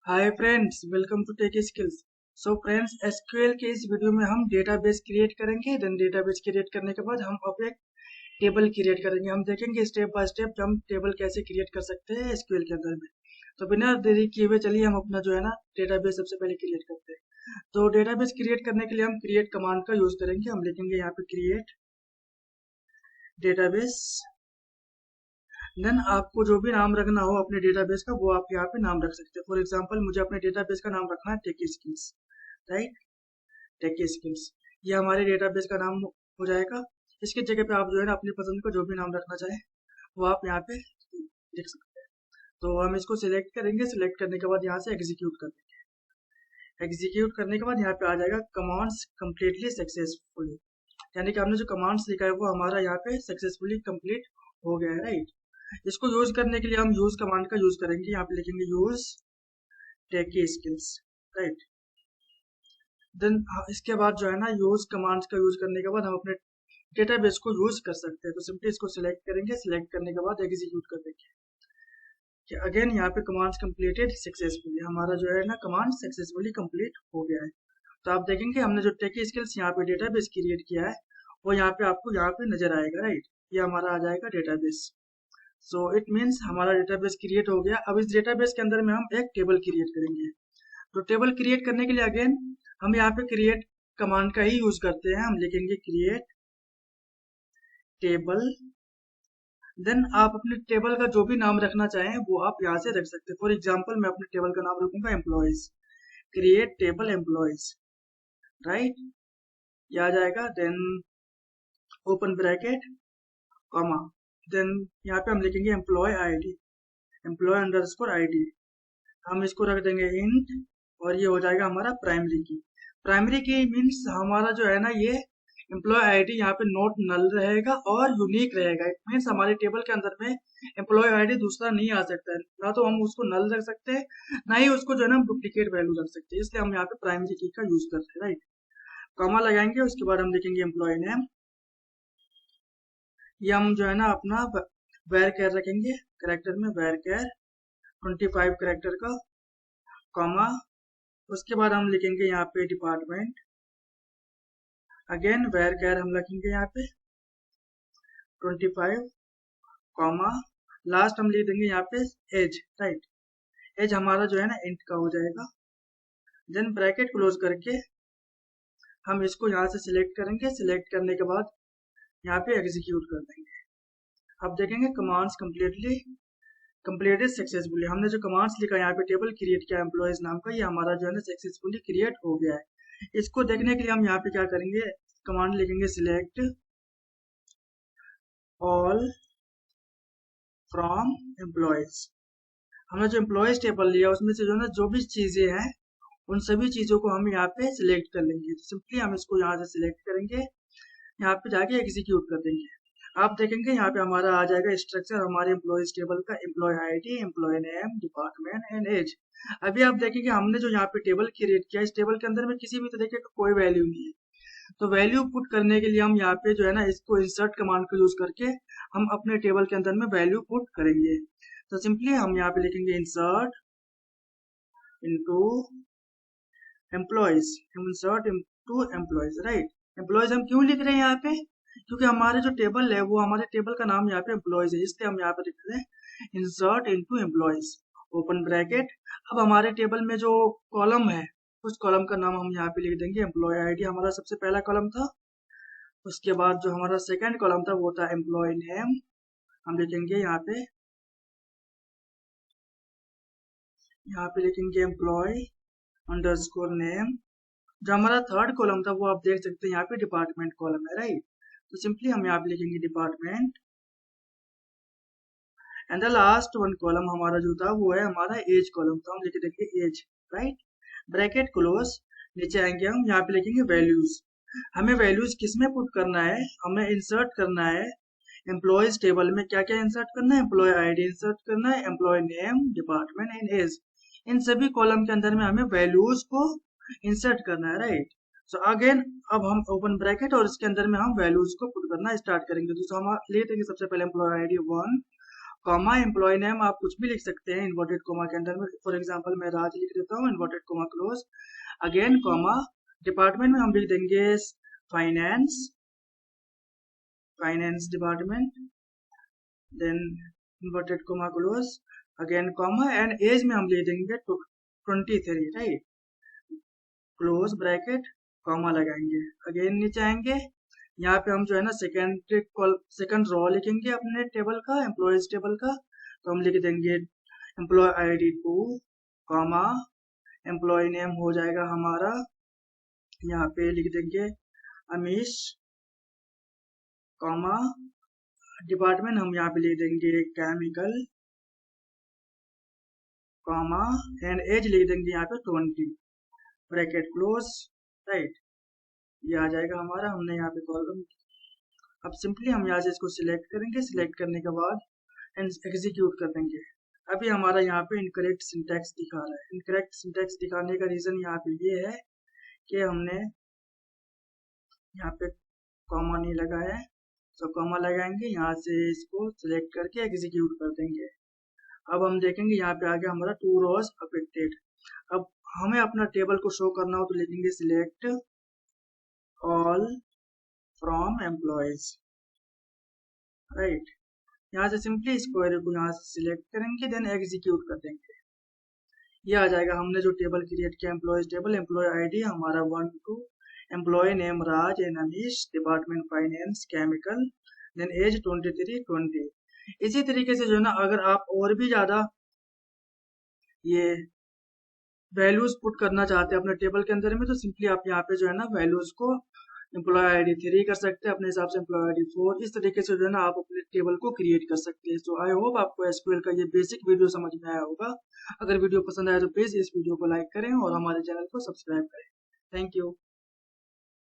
Hi friends, welcome to tech skills. So friends, SQL के इस video में हम डेटाबेस क्रिएट करेंगे। देन डेटाबेस क्रिएट करने के बाद हम अब एक टेबल क्रिएट करेंगे। हम देखेंगे स्टेप बाय स्टेप हम टेबल कैसे क्रिएट कर सकते हैं एसक्यूएल के अंदर में। तो बिना देरी किए हुए चलिए हम अपना जो है ना डेटाबेस सबसे पहले क्रिएट करते हैं। तो डेटाबेस क्रिएट करने के लिए हम क्रिएट कमांड का यूज करेंगे। हम लिखेंगे यहाँ पे क्रिएट डेटाबेस। देन आपको जो भी नाम रखना हो अपने डेटाबेस का वो आप यहाँ पे नाम रख सकते हैं। फॉर एग्जांपल मुझे अपने डेटाबेस का नाम रखना है tech skills, right. Tech skills ये हमारे डेटाबेस का नाम हो जाएगा। इसकी जगह पे आप जो है ना अपनी पसंद का जो भी नाम रखना चाहें वो आप यहाँ पे लिख सकते हैं। तो हम इसको सिलेक्ट करेंगे। सिलेक्ट करने के बाद यहाँ से एग्जीक्यूट कर देंगे। एग्जीक्यूट करने के बाद यहाँ पे आ जाएगा कमांड्स कम्प्लीटली सक्सेसफुली, यानी कि हमने जो कमांड्स लिखा है वो हमारा यहाँ पे सक्सेसफुली कंप्लीट हो गया है, राइट। इसको यूज करने के लिए हम यूज कमांड का यूज करेंगे। यहाँ पे लिखेंगे use tech skills, right. Then इसके बाद जो है ना यूज कमांड्स का यूज करने के बाद हम अपने डेटाबेस को यूज कर सकते हैं। तो सिंपली इसको सिलेक्ट करेंगे। सिलेक्ट करने के बाद एग्जीक्यूट कर देंगे कि अगेन यहाँ पे कमांड्स कंप्लीटेड सक्सेसफुली, हमारा जो है ना कमांड सक्सेसफुली कंप्लीट हो गया है। तो आप देखेंगे हमने जो टेक स्किल्स यहाँ पे डेटाबेस क्रिएट किया है वो यहाँ पे आपको यहाँ पे नजर आएगा, राइट। ये हमारा आ जाएगा डेटाबेस। सो इट मीन्स हमारा डेटाबेस क्रिएट हो गया। अब इस डेटाबेस के अंदर में हम एक टेबल क्रिएट करेंगे। तो टेबल क्रिएट करने के लिए अगेन हम यहाँ पे क्रिएट कमांड का ही यूज करते हैं। हम लिखेंगे क्रिएट टेबल। देन आप अपने टेबल का जो भी नाम रखना चाहें वो आप यहाँ से रख सकते हैं। फॉर एग्जाम्पल मैं अपने टेबल का नाम रखूंगा employees. Create table employees, right. ये आ जाएगा। Then open bracket comma, then यहाँ पे हम लिखेंगे employee ID, employee underscore ID. हम इसको रख देंगे इंट और ये हो जाएगा हमारा प्राइमरी की। प्राइमरी की मीन्स हमारा जो है ना ये एम्प्लॉय आईडी यहाँ पे नोट नल रहेगा और यूनिक रहेगा। इट मीन्स हमारे टेबल के अंदर में एम्प्लॉय आईडी दूसरा नहीं आ सकता है। ना तो हम उसको नल रख सकते हैं, ना ही उसको जो है ना हम डुप्लीकेट वैल्यू रख सकते हैं। इसलिए हम यहाँ पे प्राइमरी की का यूज करते हैं, राइट। कॉमा लगाएंगे, उसके बाद हम लिखेंगे एम्प्लॉय नेम। ये हम जो है ना अपना वेर कैर रखेंगे करेक्टर में, वेर कैर 25 करेक्टर का, कॉमा। उसके बाद हम लिखेंगे यहाँ पे डिपार्टमेंट। अगेन वेर कैर हम लिखेंगे यहाँ पे 25, कॉमा। लास्ट हम लिख देंगे यहाँ पे एज, राइट। एज हमारा जो है ना इंट का हो जाएगा। देन ब्रैकेट क्लोज करके हम इसको यहाँ से सिलेक्ट करेंगे। सिलेक्ट करने के बाद यहाँ पे एग्जीक्यूट कर देंगे। अब देखेंगे कमांड्स कंप्लीटेड सक्सेसफुली। हमने जो कमांड्स लिखा यहाँ पे टेबल क्रिएट किया एम्प्लॉयज नाम का, ये हमारा जो है ना सक्सेसफुली क्रिएट हो गया है। इसको देखने के लिए हम यहाँ पे क्या करेंगे, कमांड लिखेंगे सिलेक्ट ऑल फ्रॉम एम्प्लॉयज। हमने जो एम्प्लॉयज टेबल लिया उसमें से जो ना जो भी चीजें हैं उन सभी चीजों को हम यहाँ पे सिलेक्ट कर लेंगे। तो सिंपली हम इसको यहाँ से सिलेक्ट करेंगे, यहाँ पे जाके एग्जीक्यूट कर देंगे। आप देखेंगे यहाँ पे हमारा आ जाएगा स्ट्रक्चर हमारे एम्प्लॉयज टेबल का, employee ID, employee name, department and age. अभी आप देखेंगे हमने जो यहाँ पे टेबल क्रिएट किया इस टेबल के अंदर में किसी भी तरीके का कोई वैल्यू नहीं है। तो वैल्यू पुट करने के लिए हम यहाँ पे जो है ना इसको इंसर्ट कमांड को यूज करके हम अपने टेबल के अंदर में वैल्यू पुट करेंगे। तो सिंपली हम यहाँ पे लिखेंगे insert into employees, insert into employees, right. Employees हम क्यों लिख रहे हैं यहाँ पे, क्योंकि हमारे जो टेबल है वो हमारे टेबल का नाम यहाँ पे एम्प्लॉयज है, इसलिए हम यहाँ पे लिख रहे हैं insert into employees, open bracket. अब हमारे टेबल में जो कॉलम है उस कॉलम का नाम हम यहाँ पे लिख देंगे एम्प्लॉय आईडी, हमारा सबसे पहला कॉलम था। उसके बाद जो हमारा सेकंड कॉलम था वो था एम्प्लॉय नेम, हम लिखेंगे यहाँ पे लिखेंगे एम्प्लॉय अंडरस्कोर नेम। जो हमारा थर्ड कॉलम था वो आप देख सकते हैं यहाँ पे डिपार्टमेंट कॉलम है, राइट। तो सिंपली हम यहाँ पे लिखेंगे department and the last one column हमारा जो था वो है हमारा एज कॉलम, तो हम लिख देंगे एज, राइट। ब्रैकेट क्लोज, नीचे आएंगे हम यहाँ पे लिखेंगे वैल्यूज। हमें वैल्यूज किस में पुट करना है, हमें इंसर्ट करना है एम्प्लॉयज टेबल में। क्या क्या इंसर्ट करना है, एम्प्लॉय आईडी इंसर्ट करना है, employ name, department and age. इन सभी कॉलम के अंदर में हमें वैल्यूज को इंसर्ट करना है, राइट। सो अगेन अब हम ओपन ब्रैकेट और इसके अंदर में हम वैल्यूज को पुट करना स्टार्ट करेंगे। तो हम ले देंगे सबसे पहले employee ID 1 comma employee name आप कुछ भी लिख सकते हैं इन्वर्टेड कॉमा के अंदर में। फॉर एग्जांपल मैं राज लिख देता हूँ, inverted comma close, again comma, department में हम लिख देंगे finance, finance department, then inverted comma close, again comma, and age में हम लिख देंगे 23, राइट, क्लोज ब्रैकेट, कॉमा लगाएंगे, अगेन नीचे आएंगे, यहाँ पे हम जो है ना सेकंड रो लिखेंगे अपने टेबल का, एम्प्लॉयज टेबल का, तो हम लिख देंगे employee ID 2, comma, employee name हो जाएगा हमारा, यहाँ पे लिख देंगे अमीश, कॉमा, डिपार्टमेंट हम यहाँ पे लिख देंगे केमिकल, कॉमा, एंड एज लिख देंगे यहाँ पे 20, ब्रैकेट क्लोज, राइट, ये आ जाएगा हमारा, हमने यहाँ पे कॉलम। अब सिंपली हम यहाँ से इसको सिलेक्ट करेंगे, सिलेक्ट करने के बाद एग्जीक्यूट कर देंगे। अभी हमारा यहाँ पे इनकरेक्ट सिंटैक्स दिखा रहा है। इनकरेक्ट सिंटैक्स दिखाने का रीजन यहाँ पे ये है कि हमने यहाँ पे कॉमा नहीं लगाया है, तो कॉमा लगाएंगे, यहाँ से इसको सिलेक्ट करके एग्जीक्यूट कर देंगे। अब हम देखेंगे यहाँ पे आ गया हमारा 2 रोज अफेक्टेड। अब हमें अपना टेबल को शो करना हो तो लिखेंगे select all from employees, right, यहाँ से सिंपली इस क्वेरी को यहाँ से सिलेक्ट करेंगे, देन एग्जीक्यूट कर देंगे। ये आ जाएगा हमने जो टेबल क्रिएट किया, एम्प्लॉयज टेबल, एम्प्लॉय आईडी हमारा 1 2, employee name Raj and Amish, department finance chemical, then age 23 20। इसी तरीके से जो है ना, अगर आप और भी ज्यादा ये वैल्यूज पुट करना चाहते हैं अपने टेबल के अंदर में, तो सिंपली आप यहाँ पे जो है ना वैल्यूज को एम्प्लॉय आईडी 3 कर सकते हैं अपने हिसाब से, एम्प्लॉय आईडी 4, इस तरीके से जो है ना आप अपने टेबल को क्रिएट कर सकते हैं। सो आई होप आपको एसक्यूएल का ये बेसिक वीडियो समझ में आया होगा। अगर वीडियो पसंद आया तो प्लीज इस वीडियो को लाइक करें और हमारे चैनल को सब्सक्राइब करें। Thank you.